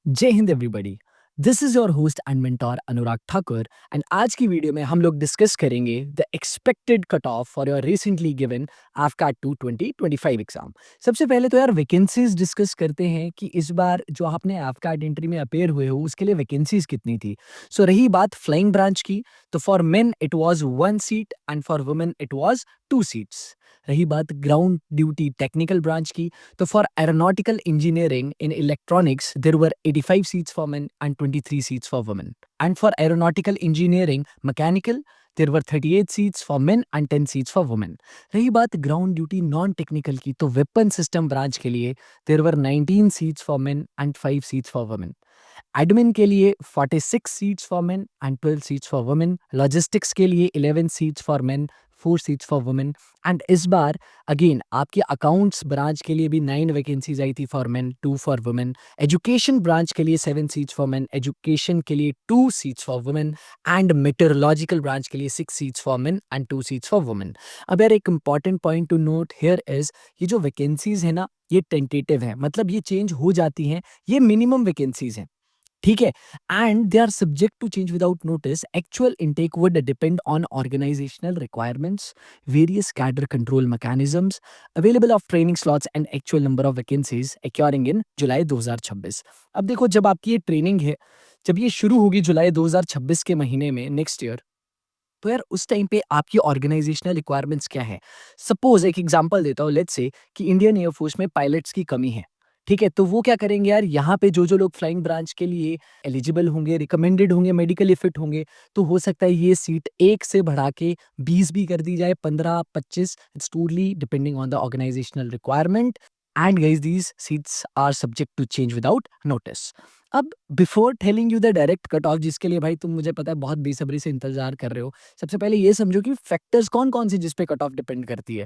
जय Hind everybody. This is your host and mentor Anurag Thakur and आज की वीडियो में हम लोग डिस्कस करेंगे the expected cut off for your recently given AFCAT 2 2025 exam. सबसे पहले तो यार वैकेंसीज डिस्कस करते हैं कि इस बार जो आपने AFCAT एंट्री में अपेयर हुए हो उसके लिए वैकेंसीज कितनी थी। सो रही बात फ्लाइंग ब्रांच की, तो for main it was 1 seat and for women it was 2 seats. रही बात ग्राउंड ड्यूटी टेक्निकल ब्रांच की, तो for aeronautical engineering in electronics, there were 85 seats for men and 23 seats for women. And for aeronautical engineering mechanical, there were 38 seats for men and 10 seats for women. रही बात ground duty non technical की, तो weapon system branch के लिए there were 19 seats for men and 5 seats for women. Admin के लिए 46 seats for main and 12 seats for women. Logistics के लिए 11 seats for main, 4 seats for women. And इस बार again आपकी अकाउंट्स ब्रांच के लिए भी 9 वैकेंसीज आई थी for main, 2 for women. Education branch के लिए 7 सीट्स फॉर मेन, एजुकेशन के लिए 2 seats for women. And meteorological branch के लिए 6 seats for main and 2 seats for women. अब यार एक important point two note here is, ये जो वैकेंसीज है ना ये टेंटेटिव है, मतलब ये चेंज हो जाती हैं, ये मिनिमम वैकेंसीज हैं, ठीक है। And they are subject to change without notice. Actual intake would depend on organisational requirements, various cadre control mechanisms, available of training slots and actual number of vacancies occurring in July 2026। अब देखो, जब आपकी ये training है, जब ये शुरू होगी जुलाई 2026 के महीने में नेक्स्ट ईयर, तो यार उस टाइम पे आपकी ऑर्गेनाइजेशनल रिक्वायरमेंट्स क्या है। सपोज एक एग्जांपल देता हूँ, लेट्स से कि इंडियन एयरफोर्स में पायलट्स की कमी है, ठीक है। तो वो क्या करेंगे यार, यहाँ पे जो जो लोग फ्लाइंग ब्रांच के लिए एलिजिबल होंगे, रिकमेंडेड होंगे, मेडिकली फिट होंगे, तो हो सकता है ये सीट 1 से बढ़ा के 20 भी कर दी जाए, 15, 25, it's totally depending on the organisational requirement. And guys these seats are subject to change without notice. अब before telling you the direct cut off, जिसके लिए भाई तुम मुझे पता है बहुत बेसब्री से इंतजार कर रहे हो, सबसे पहले ये समझो कि फैक्टर्स कौन कौन से जिस पे कट ऑफ डिपेंड करती है।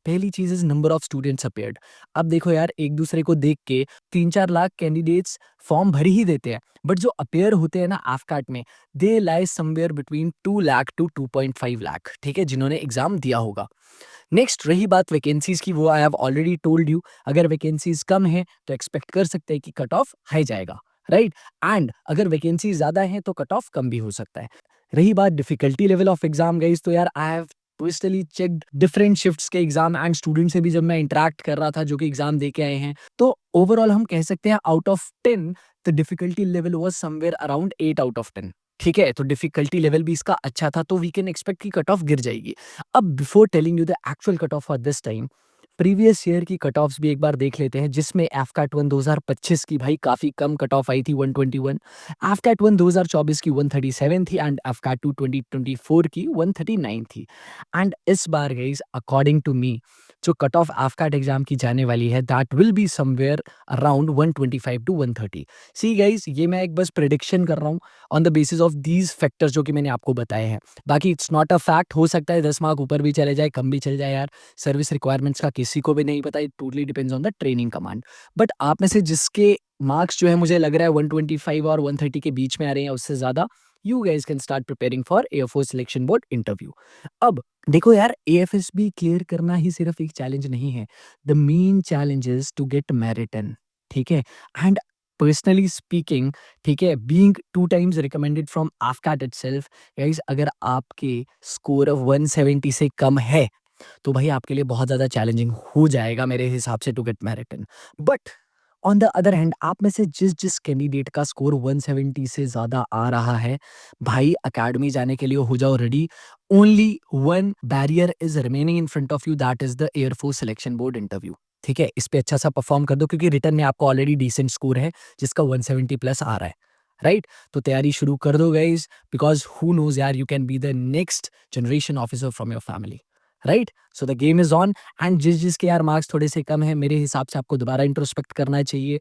पहली चीज is number of students appeared. अब देखो यार, एक दूसरे को देख के 3-4 लाख कैंडिडेट्स फॉर्म भर ही देते हैं, बट जो अपेयर होते हैं ना AFCAT में, they lie somewhere between 2 lakh to 2.5 lakh, ठीक है, जिन्होंने एग्जाम दिया होगा। नेक्स्ट रही बात वैकेंसीज की, वो I have already told you, अगर वैकेंसीज कम है तो एक्सपेक्ट कर सकते हैं कि कट ऑफ हाई जाएगा, राइट। एंड अगर वैकेंसी ज्यादा है तो कट ऑफ कम भी हो सकता है। रही बात difficulty level of exam guys, तो यार I have personally checked different shifts के एग्जाम एंड स्टूडेंट से भी जब मैं इंटरेक्ट कर रहा था जो कि एग्जाम दे के आए हैं, तो ओवरऑल हम कह सकते हैं out of 10 the difficulty level was somewhere around 8 out of 10, ठीक है। तो डिफिकल्टी लेवल भी इसका अच्छा था, तो वी कैन एक्सपेक्ट कि कट ऑफ गिर जाएगी। अब before telling you the actual cut off for this time, previous year की कट ऑफ्स भी एक बार देख लेते हैं, जिसमें AFCAT 1 2025 की भाई काफ़ी कम कट ऑफ आई थी, 121। AFCAT 1 2024 की 137 थी एंड AFCAT 2 2024 की 139 थी। एंड इस बार गाइस अकॉर्डिंग टू मी जो कट ऑफ AFCAT एग्जाम की जाने वाली है, that will be somewhere around 125 to 130। See guys, ये मैं एक बस प्रिडिक्शन कर रहा हूँ on the basis of these factors जो कि मैंने आपको बताए हैं। बाकी इट्स नॉट अ फैक्ट, हो सकता है 10 मार्क ऊपर भी चले जाए, कम भी चल जाए यार, सर्विस रिक्वायरमेंट्स का किसी को भी नहीं पता, it totally depends on the training command. But आप में से जिसके मार्क्स जो है मुझे लग रहा है 125 और 130 के बीच में आ रहे हैं, उससे ज़्यादा, you guys can start preparing for air force selection board interview. अब देखो यार, AFSB क्लियर करना ही सिर्फ एक चैलेंज नहीं है, the main challenge is to get merit in, ठीक है। एंड पर्सनली स्पीकिंग, ठीक है, being 2 times recommended from AFCAT itself, guys अगर आपके स्कोर ऑफ 170 से कम है तो भाई आपके लिए बहुत ज़्यादा चैलेंजिंग हो जाएगा मेरे हिसाब से to get merit in. But on the other hand, आप में से जिस जिस कैंडिडेट का स्कोर 170 से ज़्यादा आ रहा है, भाई अकेडमी जाने के लिए हो जाओ ready. Only one barrier is remaining in front of you, that is the air force selection board interview, ठीक है। इस पे अच्छा सा परफॉर्म कर दो, क्योंकि रिटर्न में आपको ऑलरेडी डिसेंट स्कोर है जिसका 170 प्लस आ रहा है, राइट। तो तैयारी शुरू कर दो गाइज, बिकॉज हु नोज यार, you can be the next generation officer from your family, right. So the game is on. And जिस जिसके यार मार्क्स थोड़े से कम है, मेरे हिसाब से आपको दोबारा इंट्रोस्पेक्ट करना चाहिए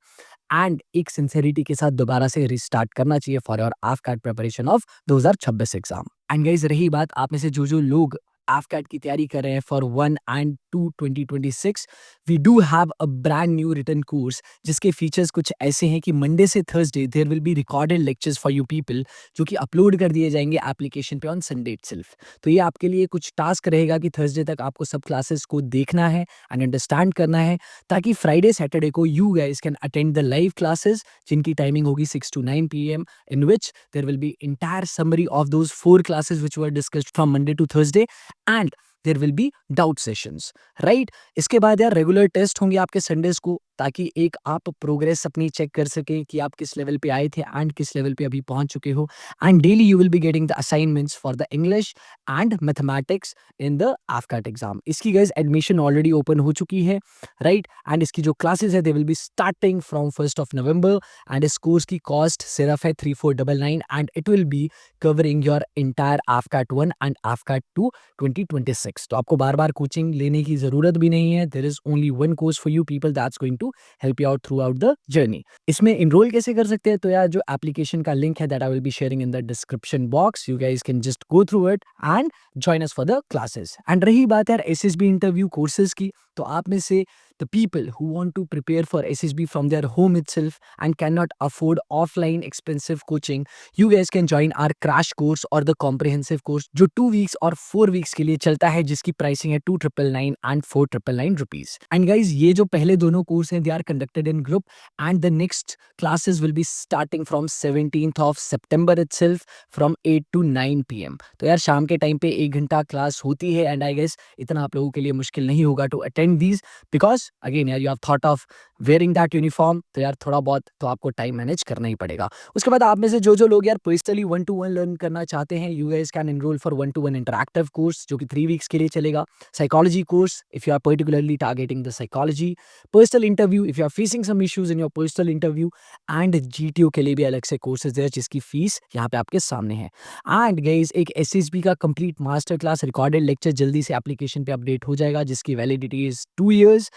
एंड एक सिंसेरिटी के साथ दोबारा से रिस्टार्ट करना चाहिए for your AFCAT preparation of 2026 exam. And guys रही बात, आप में से जो जो लोग AFCAT की तैयारी कर रहे हैं for 1 and 2 2026 we do have a brand new written course जिसके फीचर्स कुछ ऐसे हैं कि मंडे से Thursday there will be recorded lectures for you people जो कि अपलोड कर दिए जाएंगे एप्लीकेशन पे ऑन संडे इटसेल्फ। तो ये आपके लिए कुछ टास्क रहेगा कि थर्सडे तक आपको सब क्लासेस को देखना है एंड अंडरस्टैंड करना है, ताकि फ्राइडे सैटरडे को you guys can attend the live classes जिनकी टाइमिंग होगी 6 to 9 p.m. in which there will be entire summary of those 4 classes which were discussed from Monday to Thursday, and there will be doubt sessions, right. इसके बाद यार regular test होंगे आपके Sundays को, ताकि एक आप प्रोग्रेस अपनी चेक कर सकें कि आप किस लेवल पे आए थे एंड किस लेवल पे अभी पहुंच चुके हो। And daily you will be getting the assignments for the English and mathematics in the AFCAT exam. इसकी गाइस एडमिशन ऑलरेडी ओपन हो चुकी है, राइट। एंड इसकी जो क्लासेस है they will be starting from 1 November, and इस course की cost सिर्फ है 3499 and it will be covering your entire AFCAT 1 and AFCAT 2 2026। तो आपको बार-बार कोचिंग लेने की ज़रूरत भी नहीं है। There is only one course for you people that's going to help you out throughout the journey. इसमें एनरोल कैसे कर सकते हैं? तो यार जो एप्लीकेशन का लिंक है that I will be sharing in the description box, you guys can just go through it and join us for the classes. And रही बात यार एसएसबी इंटरव्यू कोर्सेज की, तो आप में से the people who want to prepare for SSB from their home itself and cannot afford offline expensive coaching, you guys can join our crash course or the comprehensive course जो 2 weeks और 4 weeks के लिए चलता है, जिसकी pricing है 2,999 and 4,999 rupees। And guys ये जो पहले दोनों कोर्स हैं they are conducted in group and the next classes will be starting from 17th of September itself from 8 to 9 p.m. तो यार शाम के टाइम पे 1 घंटा क्लास होती है एंड आई गेस इतना आप लोगों के लिए मुश्किल नहीं होगा to attend these, because again यार you have thought of wearing that uniform, तो यार थोड़ा बहुत तो आपको टाइम मैनेज करना ही पड़ेगा। उसके बाद आप में से जो लोग यार पर्सनली 1-to-1 लर्न करना चाहते हैं, you guys can enrol for 1-to-1 interactive course जो कि 3 वीक्स के लिए चलेगा। Psychology course if you are particularly targeting the psychology, personal interview if you are facing some issues in your personal interview, and GTO के लिए भी अलग से कोर्सेज है जिसकी फीस यहाँ पे आपके सामने है। एंड गाइस एक एसएसबी का complete master class recorded lecture जल्दी से एप्लीकेशन पे अपडेट हो जाएगा जिसकी validity is 2 years,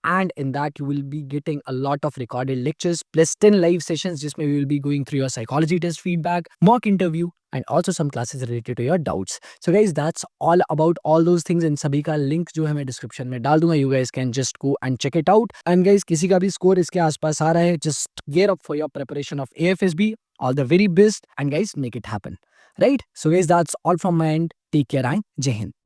and in that you will be getting a lot of recorded lectures plus 10 live sessions जिसमें we will be going through your psychology test feedback, mock interview and also some classes related to your doubts. So guys that's all about all those things, इन सभी का link जो है मैं description में डाल दूंगा, you guys can just go and check it out। and guys किसी का भी स्कोर इसके आसपास आ रहा है, just gear up for your preparation of AFSB, all the very best and guys make it happen, right? So guys that's all from my end, take care and Jai Hind।